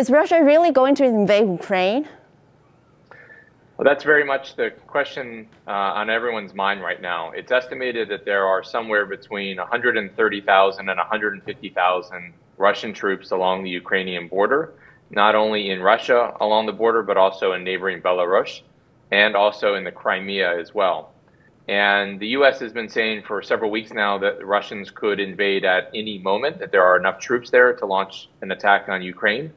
Is Russia really going to invade Ukraine? Well, that's very much the question on everyone's mind right now. It's estimated that there are somewhere between 130,000 and 150,000 Russian troops along the Ukrainian border, not only in Russia along the border, but also in neighboring Belarus and also in the Crimea as well. And the U.S. has been saying for several weeks now that the Russians could invade at any moment, that there are enough troops there to launch an attack on Ukraine.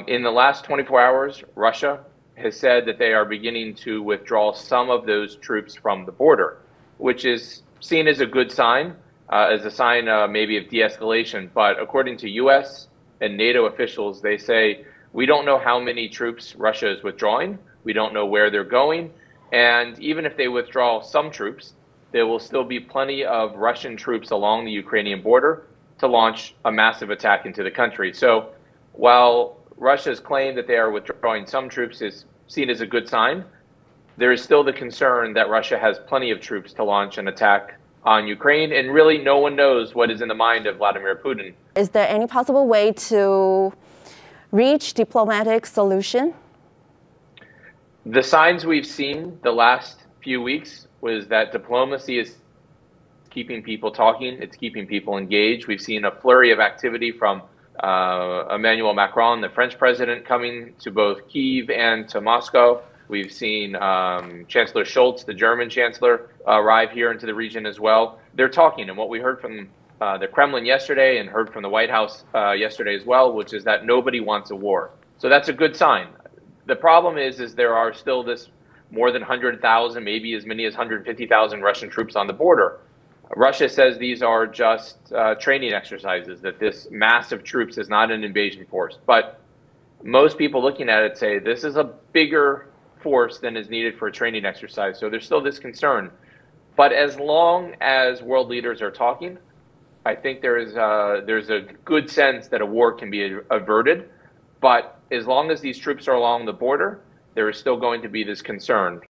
In the last 24 hours, Russia has said that they are beginning to withdraw some of those troops from the border, which is seen as a good sign, as a sign maybe of de-escalation. But according to U.S. and NATO officials, they say, we don't know how many troops Russia is withdrawing. We don't know where they're going. And even if they withdraw some troops, there will still be plenty of Russian troops along the Ukrainian border to launch a massive attack into the country. So while Russia's claim that they are withdrawing some troops is seen as a good sign, there is still the concern that Russia has plenty of troops to launch an attack on Ukraine, and really no one knows what is in the mind of Vladimir Putin. Is there any possible way to reach diplomatic solution? The signs we've seen the last few weeks was that diplomacy is keeping people talking, it's keeping people engaged. We've seen a flurry of activity from Emmanuel Macron, the French president, coming to both Kyiv and to Moscow. We've seen Chancellor Scholz, the German chancellor, arrive here into the region as well. They're talking, and what we heard from the Kremlin yesterday and heard from the White House yesterday as well, which is that nobody wants a war. So that's a good sign. The problem is there are still this more than 100,000, maybe as many as 150,000 Russian troops on the border. Russia says these are just training exercises, that this massive troops is not an invasion force. But most people looking at it say this is a bigger force than is needed for a training exercise. So there's still this concern. But as long as world leaders are talking, I think there's a good sense that a war can be averted. But as long as these troops are along the border, there is still going to be this concern.